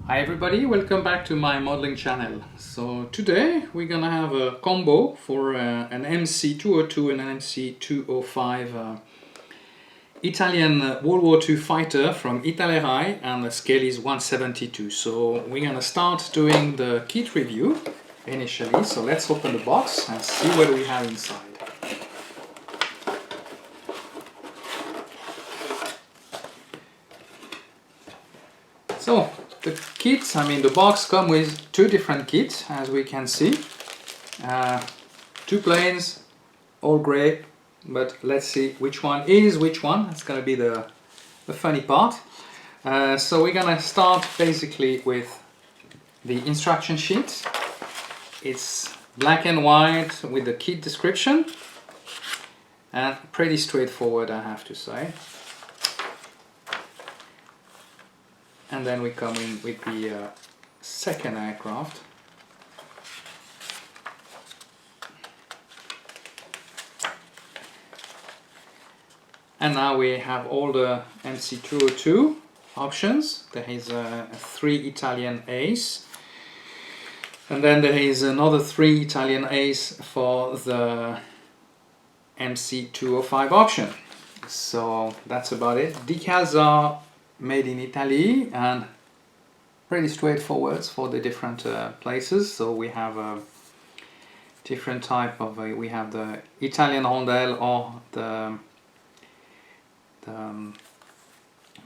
Hi everybody, welcome back to my modeling channel. So today we're gonna have a combo for an MC202 and an MC205 Italian World War II fighter from Italeri, and the scale is 172. So we're gonna start doing the kit review initially. So let's open the box and see what we have inside. So the kits, the box comes with two different kits, as we can see. Two planes, all grey, but let's see which one is which one. That's going to be the funny part. So we're going to start basically with the instruction sheet. It's black and white with the kit description, and pretty straightforward, I have to say. And then we come in with the second aircraft. And now we have all the MC202 options. There is 3 Italian A's. And then there is another 3 Italian A's for the MC205 option. So that's about it. Decals are made in Italy and pretty straightforward for the different places. So we have a different type of we have the Italian rondelle or the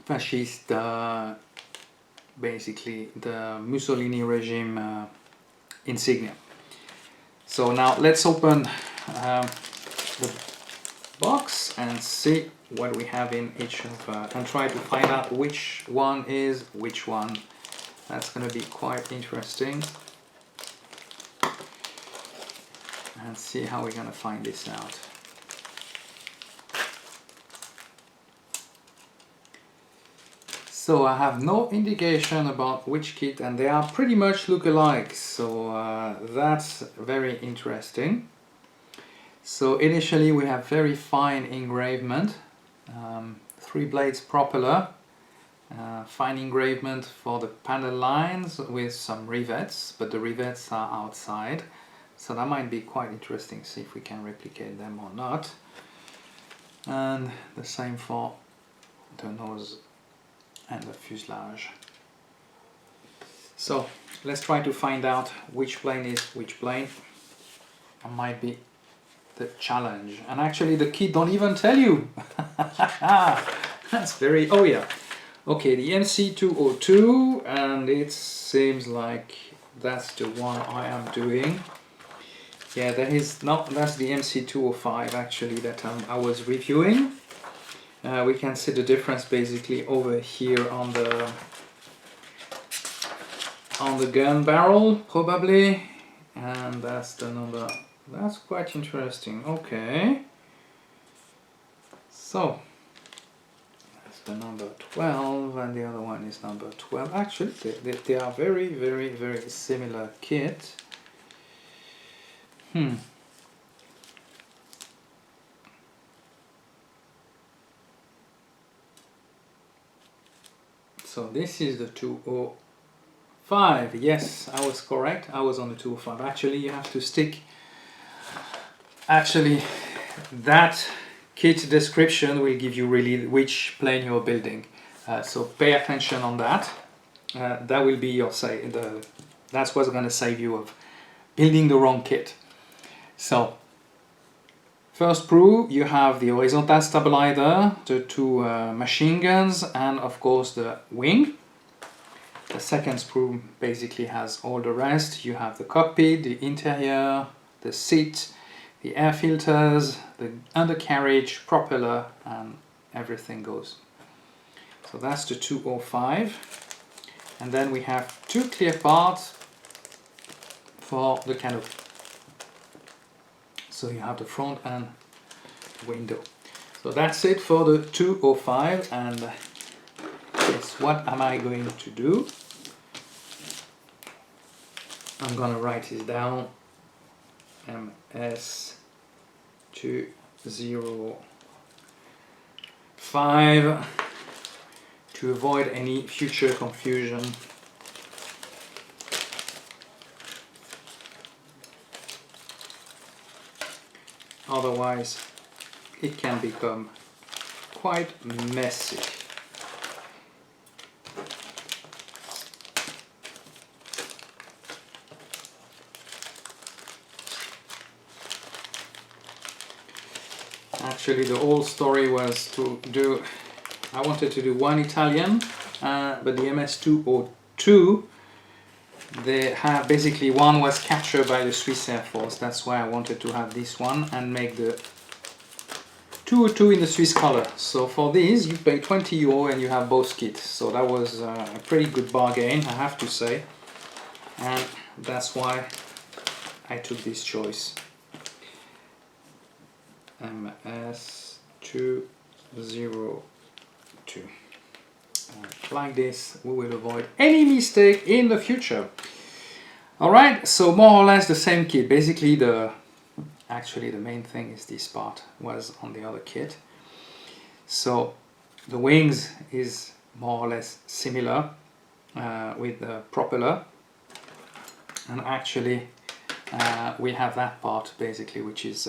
fascist, basically the Mussolini regime insignia. So now let's open the box and see what we have in each of and try to find out which one is which one. That's going to be quite interesting, and see how we're going to find this out. So I have no indication about which kit, and they are pretty much look-alike, so that's very interesting. So initially we have very fine engravement, 3 blades propeller, fine engravement for the panel lines with some rivets, but the rivets are outside, so that might be quite interesting, see if we can replicate them or not. And the same for the nose and the fuselage. So let's try to find out which plane is which plane. That might be the challenge. And actually the kit don't even tell you. That's very, oh yeah. Okay, the MC202, and it seems like that's the one I am doing. Yeah, that is not, that's the MC205 actually that I was reviewing. We can see the difference basically over here on the gun barrel probably, and that's the number. That's quite interesting. Okay, so that's the number 12, and the other one is number 12. Actually, they are very similar kit. So this is the 205. Yes, I was correct. I was on the 205. Actually, you have to stick. Actually, that kit description will give you really which plane you're building. So pay attention on that. That will be your that's what's going to save you of building the wrong kit. So first proof, you have the horizontal stabilizer, the 2 machine guns, and of course the wing. The second sprue basically has all the rest. You have the cockpit, the interior, the seat, the air filters, the undercarriage, propeller, and everything goes. So that's the 205. And then we have 2 clear parts for the canopy. So you have the front and window. So that's it for the 205, and yes, what am I going to do? I'm gonna write this down. MS205 to avoid any future confusion. otherwise it can become quite messy. Actually, the whole story was to do, I wanted to do one Italian, but the MS202, they have basically, one was captured by the Swiss Air Force. That's why I wanted to have this one and make the 202 in the Swiss color. So for these you pay 20 euro and you have both kits. So that was a pretty good bargain, I have to say, and that's why I took this choice. MS202. Like this, we will avoid any mistake in the future. Alright, so more or less the same kit. Basically actually the main thing is this part was on the other kit. So the wings is more or less similar with the propeller, and actually we have that part basically, which is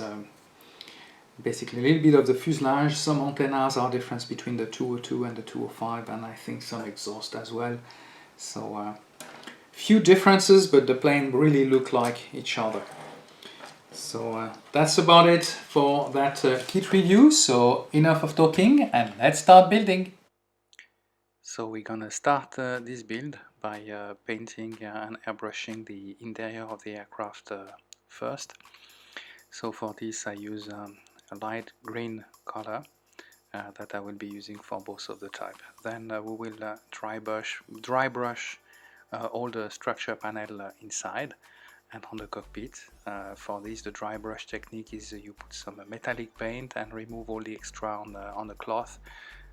basically a little bit of the fuselage. Some antennas are different between the 202 and the 205, and I think some exhaust as well. So few differences, but the plane really look like each other. So that's about it for that kit review. So enough of talking and let's start building. So we're gonna start this build by painting and airbrushing the interior of the aircraft first. So for this I use a light green color that I will be using for both of the type. Then we will dry brush all the structure panel inside and on the cockpit. For this, the dry brush technique is you put some metallic paint and remove all the extra on the cloth,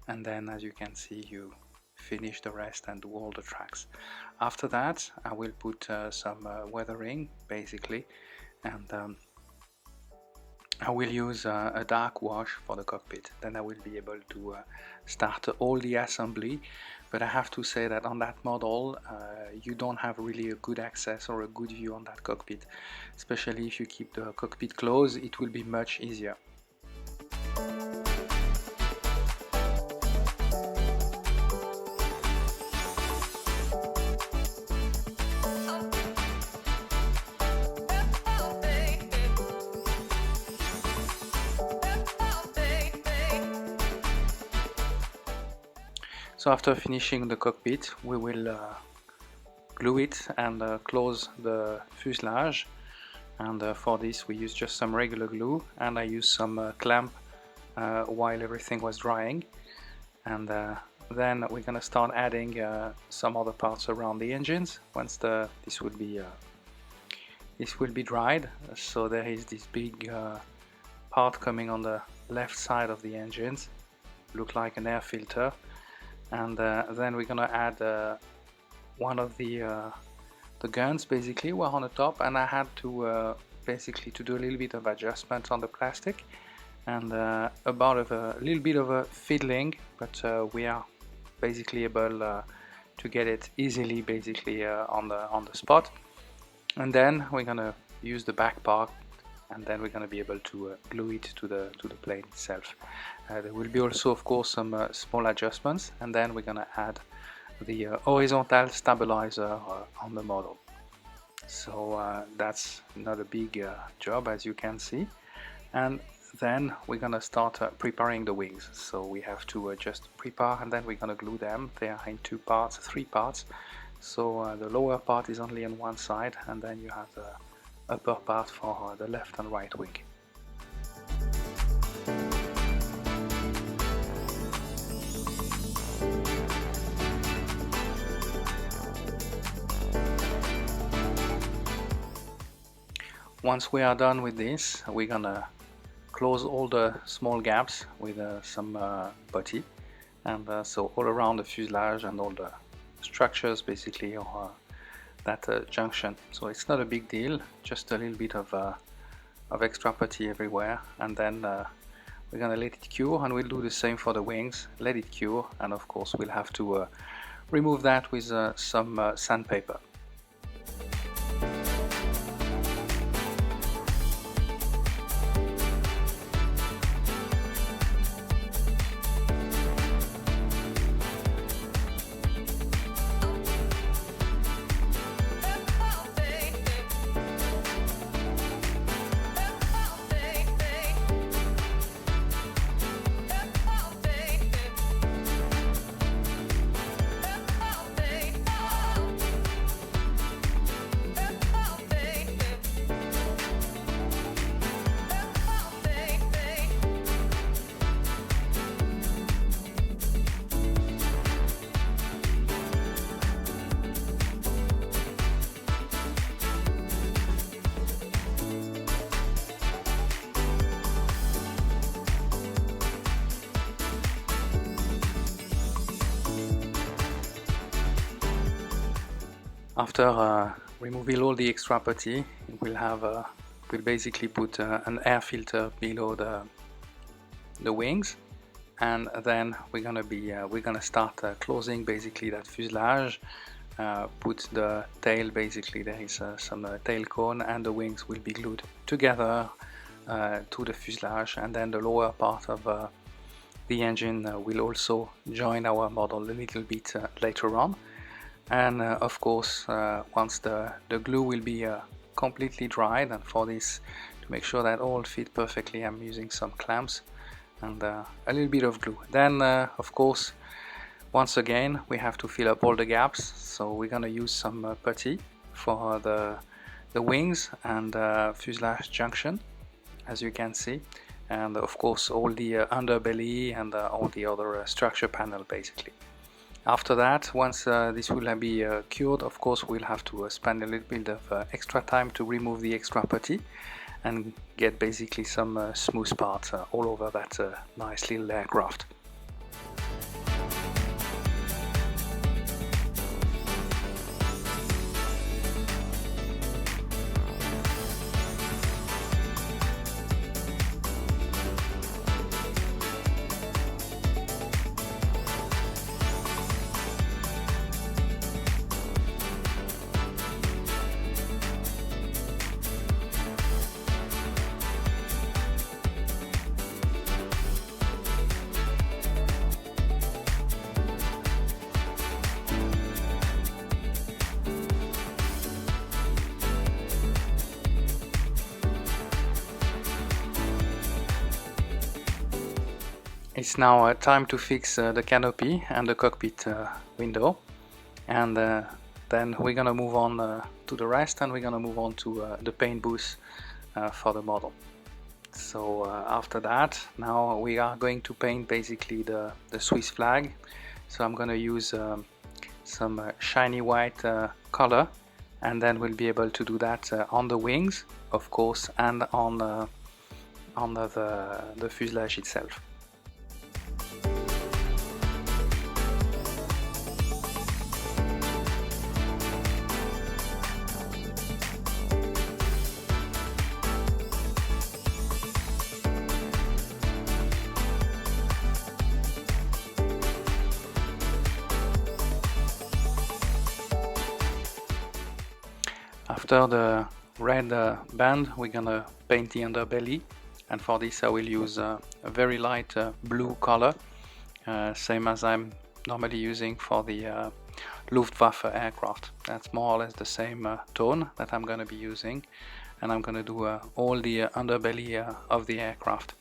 and then as you can see you finish the rest and do all the tracks. After that I will put some weathering basically, and I will use a dark wash for the cockpit. Then I will be able to start all the assembly. But I have to say that on that model you don't have really a good access or a good view on that cockpit. Especially if you keep the cockpit closed, it will be much easier. So after finishing the cockpit, we will glue it and close the fuselage, and for this we use just some regular glue, and I use some clamp while everything was drying, and then we're gonna start adding some other parts around the engines once this will be dried. So there is this big part coming on the left side of the engines, look like an air filter. And then we're gonna add one of the guns basically were on the top, and I had to basically to do a little bit of adjustment on the plastic and a little bit of a fiddling, but we are basically able to get it easily basically on the spot. And then we're gonna use the back part, and then we're going to be able to glue it to the plane itself. There will be also of course some small adjustments, and then we're going to add the horizontal stabilizer on the model. So that's not a big job, as you can see. And then we're going to start preparing the wings. So we have to just prepare, and then we're going to glue them. They are in three parts. So the lower part is only on one side, and then you have the upper part for the left and right wing. Once we are done with this, we're gonna close all the small gaps with some putty, and so all around the fuselage and all the structures basically are that junction. So it's not a big deal, just a little bit of extra putty everywhere, and then we're gonna let it cure, and we'll do the same for the wings. Let it cure, and of course we'll have to remove that with some sandpaper. After removing all the extra putty, we'll basically put an air filter below the wings, and then we're gonna start closing basically that fuselage. Put the tail, basically there is some tail cone, and the wings will be glued together to the fuselage, and then the lower part of the engine will also join our model a little bit later on. And of course, once the glue will be completely dried, and for this, to make sure that all fit perfectly, I'm using some clamps and a little bit of glue. Then of course, once again we have to fill up all the gaps, so we're gonna use some putty for the wings and fuselage junction, as you can see, and of course all the underbelly and all the other structure panel basically. After that, once this will be cured, of course we'll have to spend a little bit of extra time to remove the extra putty and get basically some smooth parts all over that nice little aircraft. It's now time to fix the canopy and the cockpit window, and then we're gonna move on to the rest, and we're gonna move on to the paint booth for the model. So after that, now we are going to paint basically the Swiss flag. So I'm gonna use some shiny white color, and then we'll be able to do that on the wings, of course, and on the fuselage itself. After the red band, we're gonna paint the underbelly, and for this I will use a very light blue color, same as I'm normally using for the Luftwaffe aircraft. That's more or less the same tone that I'm gonna be using, and I'm gonna do all the underbelly of the aircraft.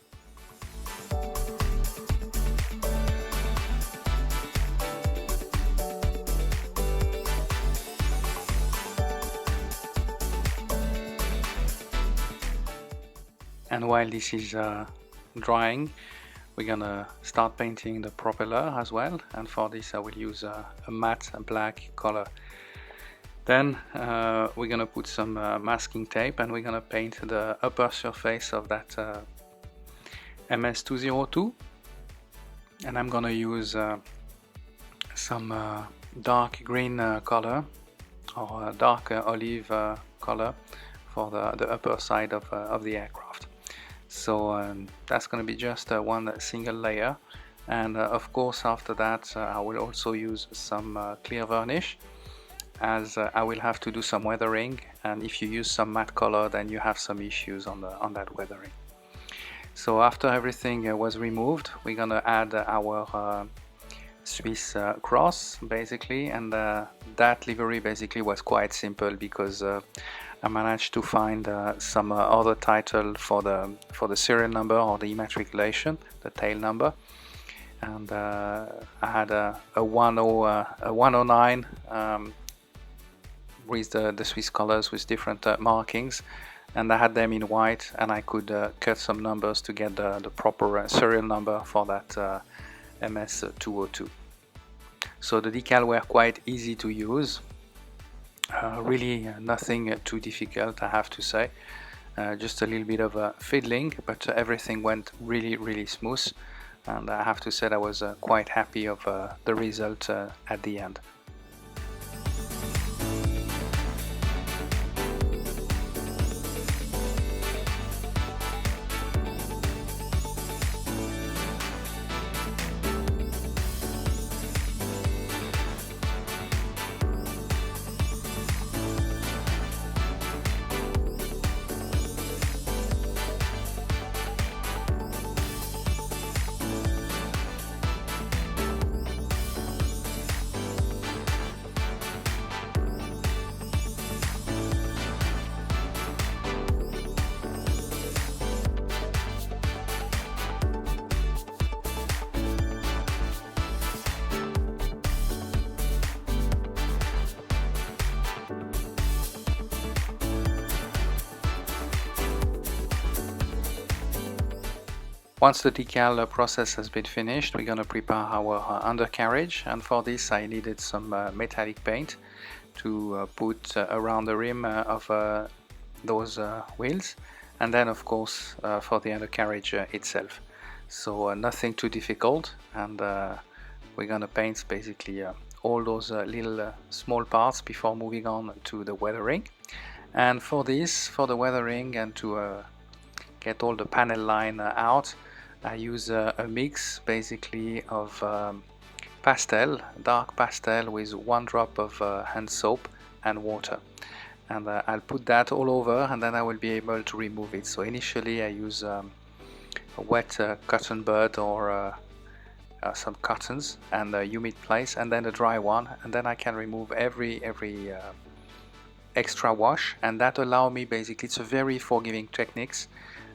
And while this is drying, we're gonna start painting the propeller as well, and for this I will use a matte black color. Then we're gonna put some masking tape, and we're gonna paint the upper surface of that MS202, and I'm gonna use some dark green color, or dark olive color for the upper side of the aircraft. So that's going to be just one single layer, and of course after that I will also use some clear varnish, as I will have to do some weathering, and if you use some matte color then you have some issues on that weathering. So after everything was removed, we're gonna add our Swiss cross basically, and that livery basically was quite simple, because I managed to find some other title for the serial number or the immatriculation, the tail number, and I had a 109 with the Swiss colors with different markings, and I had them in white, and I could cut some numbers to get the proper serial number for that MS202. So the decal were quite easy to use. Really nothing too difficult, I have to say. Just a little bit of fiddling, but everything went really smooth, and I have to say I was quite happy of the result at the end. Once the decal process has been finished, we're going to prepare our undercarriage, and for this I needed some metallic paint to put around the rim of those wheels, and then of course for the undercarriage itself. So nothing too difficult, and we're going to paint basically all those little small parts before moving on to the weathering. And for this, for the weathering and to get all the panel line out, I use a mix basically of pastel, dark pastel with 1 drop of hand soap and water, and I'll put that all over, and then I will be able to remove it. So initially I use a wet cotton bud or some cottons and a humid place, and then a dry one, and then I can remove every extra wash, and that allow me basically, it's a very forgiving techniques,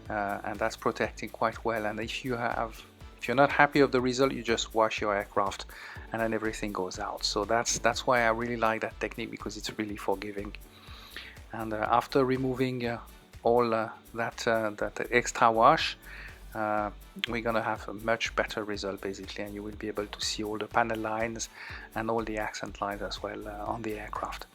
and that's protecting quite well. And if you're not happy of the result, you just wash your aircraft and then everything goes out. So that's why I really like that technique, because it's really forgiving. And after removing all that extra wash, we're gonna have a much better result basically, and you will be able to see all the panel lines and all the accent lines as well on the aircraft.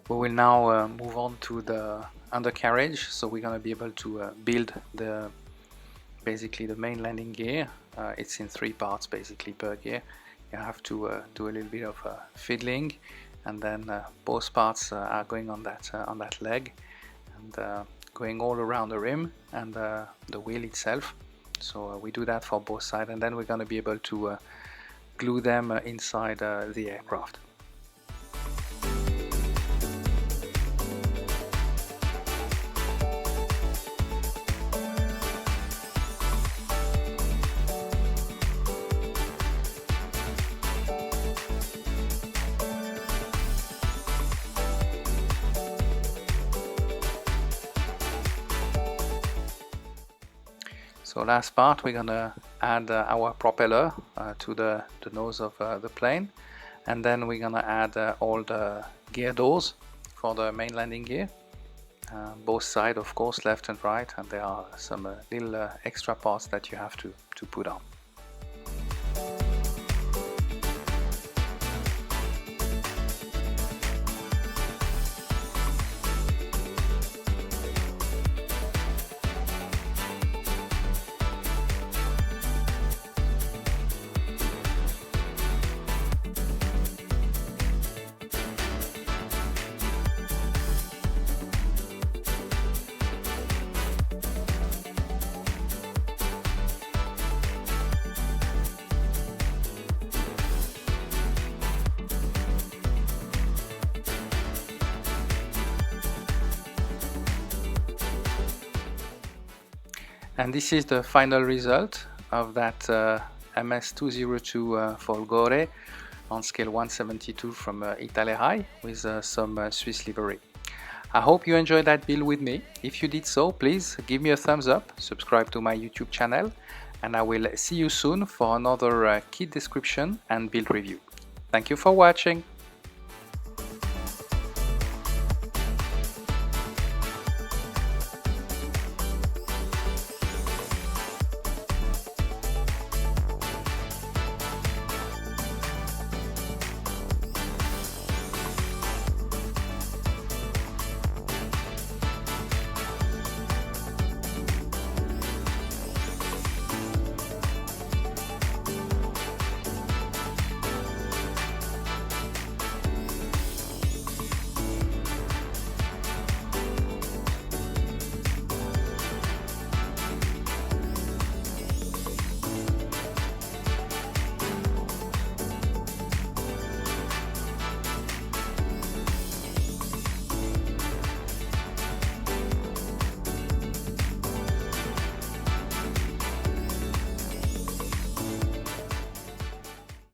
We will now move on to the undercarriage. So we're going to be able to build basically the main landing gear. It's in 3 parts basically per gear. You have to do a little bit of fiddling, and then both parts are going on that leg, and going all around the rim and the wheel itself. So we do that for both sides, and then we're going to be able to glue them inside the aircraft. So last part, we're gonna add our propeller to the nose of the plane, and then we're gonna add all the gear doors for the main landing gear, both sides of course, left and right, and there are some little extra parts that you have to put on. And this is the final result of that MS202 Folgore on scale 172 from Italeri with some Swiss livery. I hope you enjoyed that build with me. If you did so, please give me a thumbs up, subscribe to my YouTube channel, and I will see you soon for another kit description and build review. Thank you for watching.